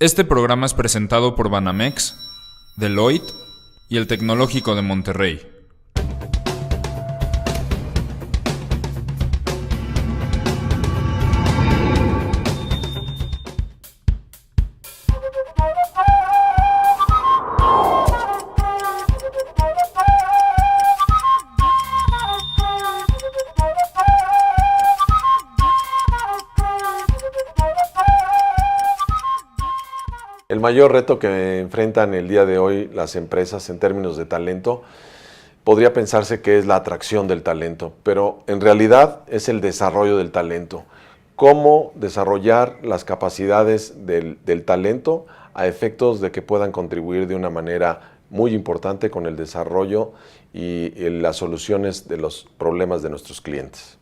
Este programa es presentado por Banamex, Deloitte y el Tecnológico de Monterrey. El mayor reto que enfrentan el día de hoy las empresas en términos de talento, podría pensarse que es la atracción del talento, pero en realidad es el desarrollo del talento. Cómo desarrollar las capacidades del talento a efectos de que puedan contribuir de una manera muy importante con el desarrollo y las soluciones de los problemas de nuestros clientes.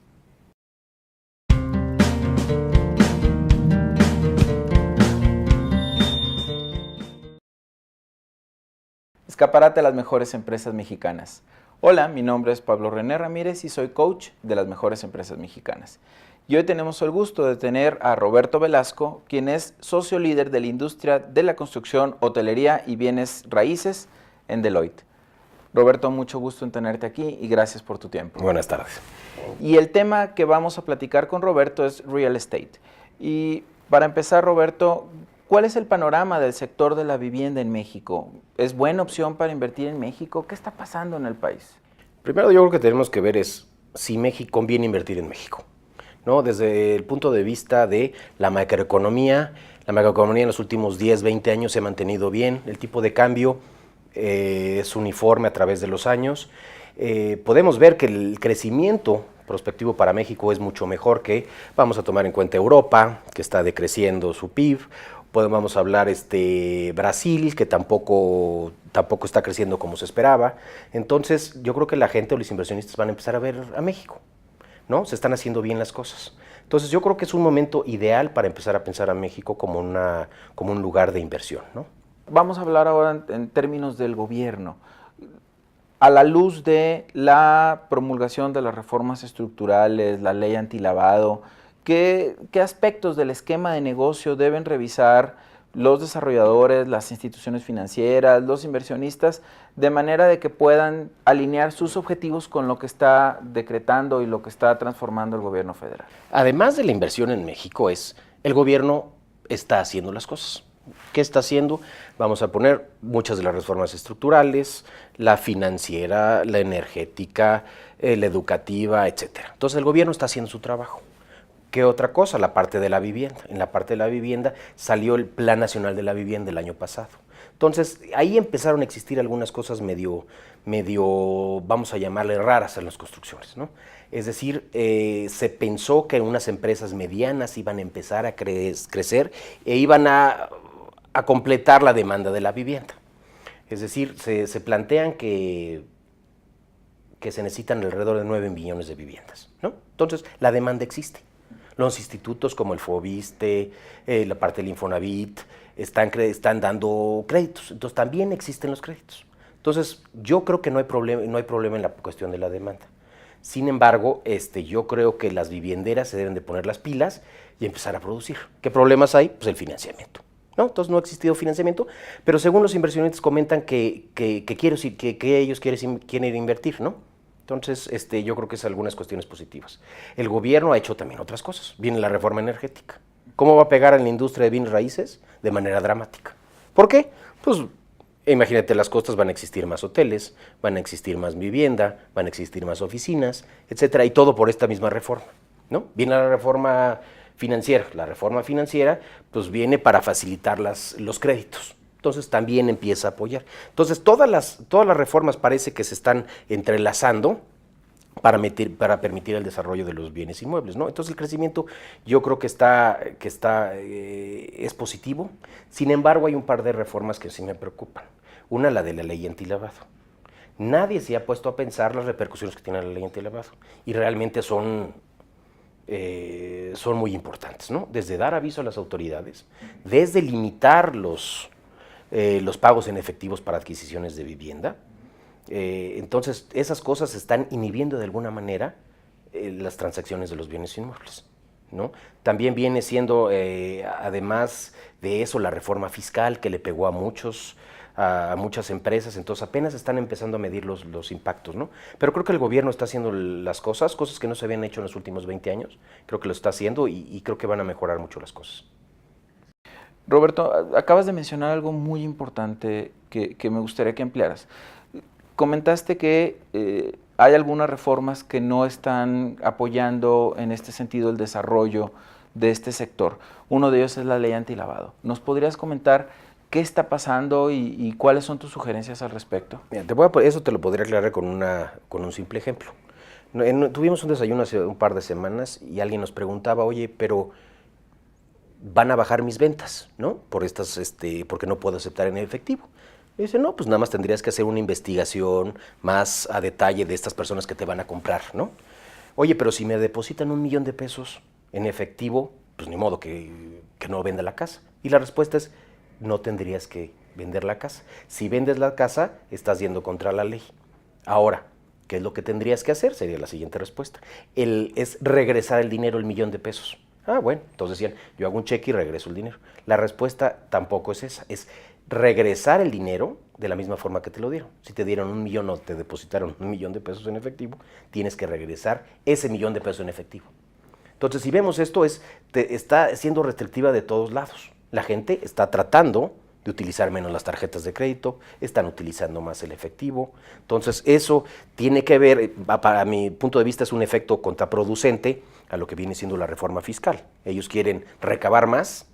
Escaparate a las mejores empresas mexicanas. Hola, mi nombre es Pablo René Ramírez y soy coach de las mejores empresas mexicanas. Y hoy tenemos el gusto de tener a Roberto Velasco, quien es socio líder de la industria de la construcción, hotelería y bienes raíces en Deloitte. Roberto, mucho gusto en tenerte aquí y gracias por tu tiempo. Buenas tardes. Y el tema que vamos a platicar con Roberto es real estate. Y para empezar, Roberto, ¿cuál es el panorama del sector de la vivienda en México? ¿Es buena opción para invertir en México? ¿Qué está pasando en el país? Primero, yo creo que tenemos que ver es si México conviene invertir en México, ¿no? Desde el punto de vista de la macroeconomía en los últimos 10, 20 años se ha mantenido bien, el tipo de cambio es uniforme a través de los años. Podemos ver que el crecimiento prospectivo para México es mucho mejor que, vamos a tomar en cuenta Europa, que está decreciendo su PIB. Vamos a hablar Brasil, que tampoco está creciendo como se esperaba. Entonces, yo creo que la gente o los inversionistas van a empezar a ver a México, ¿no? Se están haciendo bien las cosas. Entonces, yo creo que es un momento ideal para empezar a pensar a México como un lugar de inversión, ¿no? Vamos a hablar ahora en términos del gobierno. A la luz de la promulgación de las reformas estructurales, la ley antilavado, ¿qué aspectos del esquema de negocio deben revisar los desarrolladores, las instituciones financieras, los inversionistas, de manera de que puedan alinear sus objetivos con lo que está decretando y lo que está transformando el gobierno federal? Además de la inversión en México, el gobierno está haciendo las cosas. ¿Qué está haciendo? Vamos a poner muchas de las reformas estructurales, la financiera, la energética, la educativa, etcétera. Entonces el gobierno está haciendo su trabajo. ¿Qué otra cosa? La parte de la vivienda. En la parte de la vivienda salió el Plan Nacional de la Vivienda el año pasado. Entonces, ahí empezaron a existir algunas cosas medio, vamos a llamarle raras en las construcciones, ¿no? Es decir, se pensó que unas empresas medianas iban a empezar a crecer e iban a completar la demanda de la vivienda. Es decir, se plantean que se necesitan alrededor de 9 millones de viviendas, ¿no? Entonces, la demanda existe. Los institutos como el Fobiste, la parte del Infonavit, están dando créditos. Entonces, también existen los créditos. Entonces, yo creo que no hay problema en la cuestión de la demanda. Sin embargo, yo creo que las vivienderas se deben de poner las pilas y empezar a producir. ¿Qué problemas hay? Pues el financiamiento, ¿no? Entonces, no ha existido financiamiento, pero según los inversionistas comentan que ellos quieren invertir, ¿no? Entonces, yo creo que es algunas cuestiones positivas. El gobierno ha hecho también otras cosas. Viene la reforma energética. ¿Cómo va a pegar en la industria de bienes raíces? De manera dramática. ¿Por qué? Pues, imagínate, las costas van a existir más hoteles, van a existir más vivienda, van a existir más oficinas, etcétera, y todo por esta misma reforma, ¿no? Viene la reforma financiera. La reforma financiera, pues, viene para facilitar los créditos. Entonces también empieza a apoyar. Entonces todas las reformas parece que se están entrelazando para permitir el desarrollo de los bienes inmuebles, ¿no? Entonces el crecimiento yo creo que es positivo. Sin embargo, hay un par de reformas que sí me preocupan. Una, la de la ley antilavado. Nadie se ha puesto a pensar las repercusiones que tiene la ley antilavado y realmente son muy importantes, ¿no? Desde dar aviso a las autoridades, desde limitar los pagos en efectivos para adquisiciones de vivienda. Entonces, esas cosas están inhibiendo de alguna manera las transacciones de los bienes inmuebles. ¿no? También viene siendo, además de eso, la reforma fiscal que le pegó a muchas empresas, entonces apenas están empezando a medir los impactos, ¿no? Pero creo que el gobierno está haciendo las cosas que no se habían hecho en los últimos 20 años, creo que lo está haciendo y creo que van a mejorar mucho las cosas. Roberto, acabas de mencionar algo muy importante que me gustaría que ampliaras. Comentaste que hay algunas reformas que no están apoyando en este sentido el desarrollo de este sector. Uno de ellos es la ley antilavado. ¿Nos podrías comentar qué está pasando y cuáles son tus sugerencias al respecto? Mira, eso te lo podría aclarar con un simple ejemplo. Tuvimos un desayuno hace un par de semanas y alguien nos preguntaba, oye, pero van a bajar mis ventas, ¿no? Porque no puedo aceptar en efectivo. Y dice, no, pues nada más tendrías que hacer una investigación más a detalle de estas personas que te van a comprar, ¿no? Oye, pero si me depositan $1 millón en efectivo, pues ni modo que no venda la casa. Y la respuesta es, no tendrías que vender la casa. Si vendes la casa, estás yendo contra la ley. Ahora, ¿qué es lo que tendrías que hacer? Sería la siguiente respuesta. Es regresar el dinero, $1 millón. Ah, bueno, entonces decían, yo hago un cheque y regreso el dinero. La respuesta tampoco es esa, es regresar el dinero de la misma forma que te lo dieron. Si te dieron $1 millón o te depositaron $1 millón en efectivo, tienes que regresar ese $1 millón en efectivo. Entonces, si vemos esto, está siendo restrictiva de todos lados. La gente está tratando de utilizar menos las tarjetas de crédito, están utilizando más el efectivo. Entonces, eso tiene que ver, para mi punto de vista, es un efecto contraproducente a lo que viene siendo la reforma fiscal. Ellos quieren recabar más,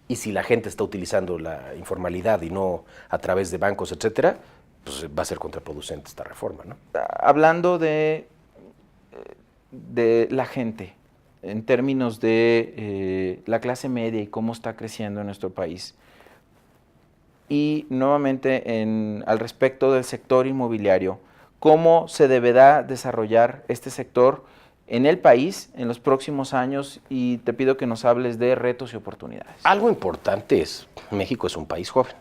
y si la gente está utilizando la informalidad y no a través de bancos, etcétera, pues va a ser contraproducente esta reforma, ¿no? Hablando de la gente, en términos de la clase media y cómo está creciendo en nuestro país, y nuevamente al respecto del sector inmobiliario, ¿cómo se deberá desarrollar este sector en el país en los próximos años? Y te pido que nos hables de retos y oportunidades. Algo importante es, México es un país joven.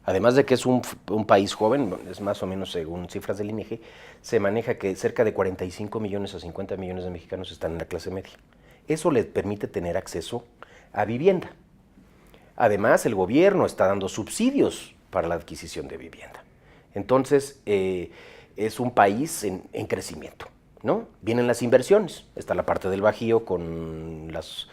Además de que es un país joven, es más o menos según cifras del INEGI, se maneja que cerca de 45 millones a 50 millones de mexicanos están en la clase media. Eso les permite tener acceso a vivienda. Además, el gobierno está dando subsidios para la adquisición de vivienda. Entonces, es un país en crecimiento, ¿no? Vienen las inversiones, está la parte del Bajío con las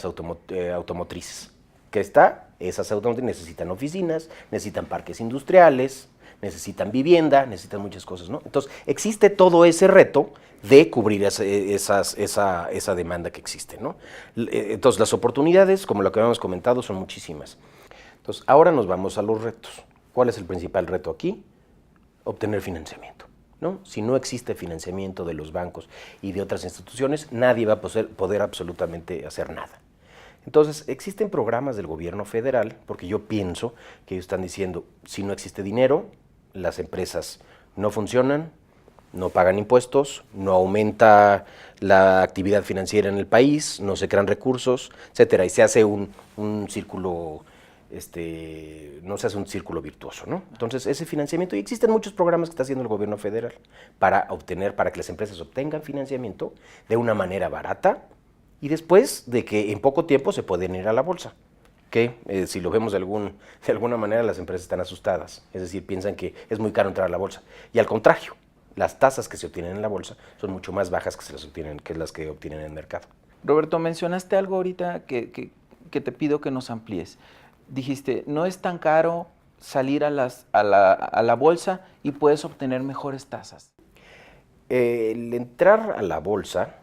automotrices. ¿Qué está? Esas automotrices necesitan oficinas, necesitan parques industriales, necesitan vivienda, necesitan muchas cosas, ¿no? Entonces, existe todo ese reto de cubrir esa demanda que existe, ¿no? Entonces, las oportunidades, como lo que habíamos comentado, son muchísimas. Entonces, ahora nos vamos a los retos. ¿Cuál es el principal reto aquí? Obtener financiamiento, ¿no? Si no existe financiamiento de los bancos y de otras instituciones, nadie va a poder absolutamente hacer nada. Entonces, existen programas del gobierno federal, porque yo pienso que ellos están diciendo, si no existe dinero, las empresas no funcionan, no pagan impuestos, no aumenta la actividad financiera en el país, no se crean recursos, etcétera, y se hace un círculo, no se hace un círculo virtuoso, ¿no? Entonces, ese financiamiento, y existen muchos programas que está haciendo el gobierno federal para que las empresas obtengan financiamiento de una manera barata, y después de que en poco tiempo se pueden ir a la bolsa, que si lo vemos de alguna manera las empresas están asustadas, es decir, piensan que es muy caro entrar a la bolsa, y al contrario, las tasas que se obtienen en la bolsa son mucho más bajas que las que obtienen en el mercado. Roberto, mencionaste algo ahorita que te pido que nos amplíes. Dijiste, no es tan caro salir a la bolsa y puedes obtener mejores tasas. El entrar a la bolsa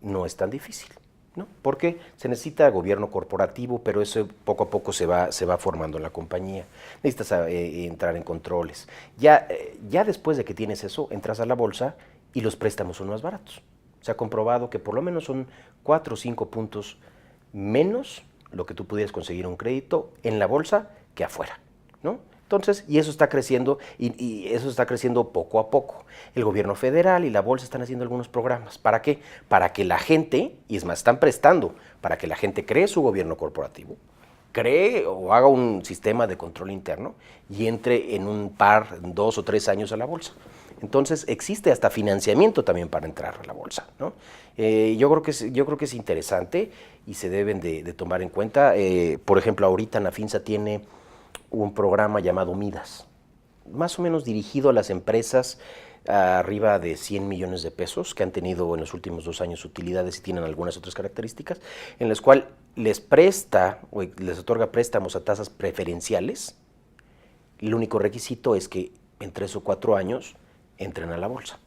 no es tan difícil, ¿no? Porque se necesita gobierno corporativo, pero eso poco a poco se va formando en la compañía. Necesitas entrar en controles. Ya después de que tienes eso, entras a la bolsa y los préstamos son más baratos. Se ha comprobado que por lo menos son 4 o 5 puntos menos lo que tú pudieras conseguir un crédito en la bolsa que afuera, ¿no? Entonces, y eso está creciendo, y eso está creciendo poco a poco. El gobierno federal y la bolsa están haciendo algunos programas. ¿Para qué? Para que la gente, y es más, están prestando, para que la gente cree su gobierno corporativo, cree o haga un sistema de control interno y entre en 2 o 3 años a la bolsa. Entonces existe hasta financiamiento también para entrar a la bolsa, ¿no? Yo creo que es interesante y se deben de tomar en cuenta. Por ejemplo, ahorita Nafinsa tiene un programa llamado Midas, más o menos dirigido a las empresas arriba de 100 millones de pesos que han tenido en los últimos 2 años utilidades y tienen algunas otras características, en las cuales les presta o les otorga préstamos a tasas preferenciales. El único requisito es que en 3 o 4 años entren a la bolsa.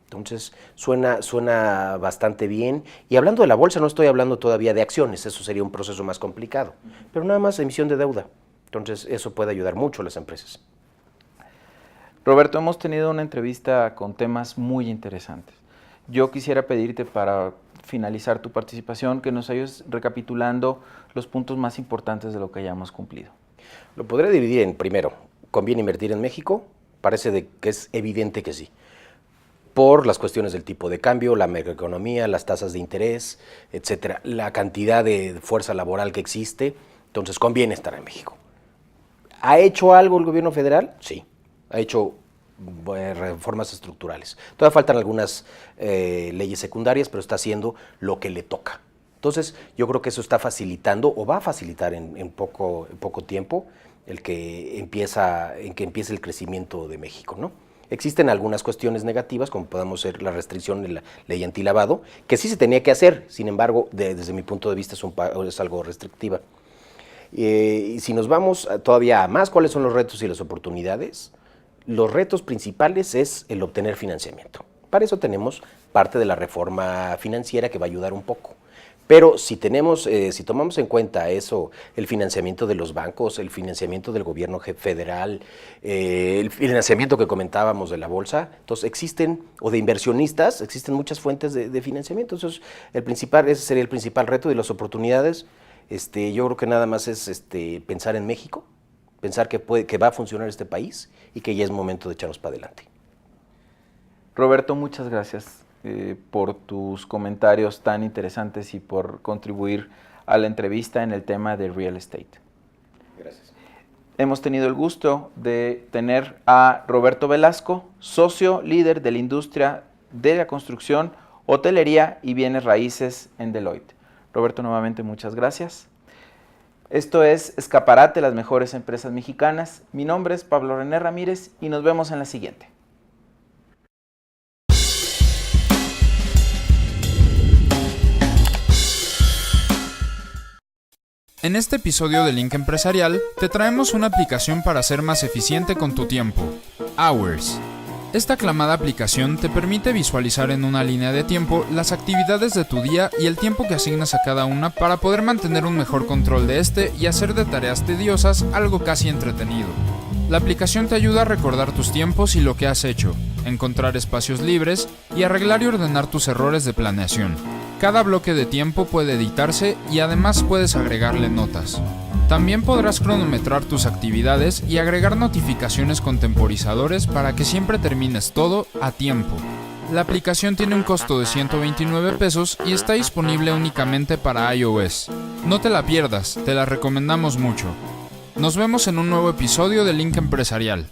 Entonces suena bastante bien. Y hablando de la bolsa, no estoy hablando todavía de acciones, eso sería un proceso más complicado, pero nada más emisión de deuda. Entonces eso puede ayudar mucho a las empresas. Roberto, hemos tenido una entrevista con temas muy interesantes. Yo quisiera pedirte para finalizar tu participación que nos ayudes recapitulando los puntos más importantes de lo que hayamos cumplido. Lo podré dividir en, primero, ¿conviene invertir en México? Parece que es evidente que sí, por las cuestiones del tipo de cambio, la macroeconomía, las tasas de interés, etcétera, la cantidad de fuerza laboral que existe, entonces conviene estar en México. ¿Ha hecho algo el gobierno federal? Sí, ha hecho reformas estructurales. Todavía faltan algunas leyes secundarias, pero está haciendo lo que le toca. Entonces, yo creo que eso está facilitando o va a facilitar en poco tiempo en que empiece el crecimiento de México, ¿no? Existen algunas cuestiones negativas, como podemos ser la restricción de la ley antilavado, que sí se tenía que hacer, sin embargo, desde mi punto de vista es algo restrictiva. Y si nos vamos todavía a más, ¿cuáles son los retos y las oportunidades? Los retos principales es el obtener financiamiento. Para eso tenemos parte de la reforma financiera que va a ayudar un poco. Pero si tomamos en cuenta eso, el financiamiento de los bancos, el financiamiento del gobierno federal, el financiamiento que comentábamos de la bolsa, entonces o de inversionistas, existen muchas fuentes de financiamiento. Entonces, ese sería el principal reto. De las oportunidades, yo creo que nada más es pensar en México, pensar que va a funcionar este país y que ya es momento de echarnos para adelante. Roberto, muchas gracias por tus comentarios tan interesantes y por contribuir a la entrevista en el tema de real estate. Gracias. Hemos tenido el gusto de tener a Roberto Velasco, socio líder de la industria de la construcción, hotelería y bienes raíces en Deloitte. Roberto, nuevamente muchas gracias. Esto es Escaparate, las mejores empresas mexicanas. Mi nombre es Pablo René Ramírez y nos vemos en la siguiente. En este episodio de Link Empresarial, te traemos una aplicación para ser más eficiente con tu tiempo, Hours. Esta aclamada aplicación te permite visualizar en una línea de tiempo las actividades de tu día y el tiempo que asignas a cada una para poder mantener un mejor control de este y hacer de tareas tediosas algo casi entretenido. La aplicación te ayuda a recordar tus tiempos y lo que has hecho, encontrar espacios libres y arreglar y ordenar tus errores de planeación. Cada bloque de tiempo puede editarse y además puedes agregarle notas. También podrás cronometrar tus actividades y agregar notificaciones con temporizadores para que siempre termines todo a tiempo. La aplicación tiene un costo de 129 pesos y está disponible únicamente para iOS. No te la pierdas, te la recomendamos mucho. Nos vemos en un nuevo episodio de Link Empresarial.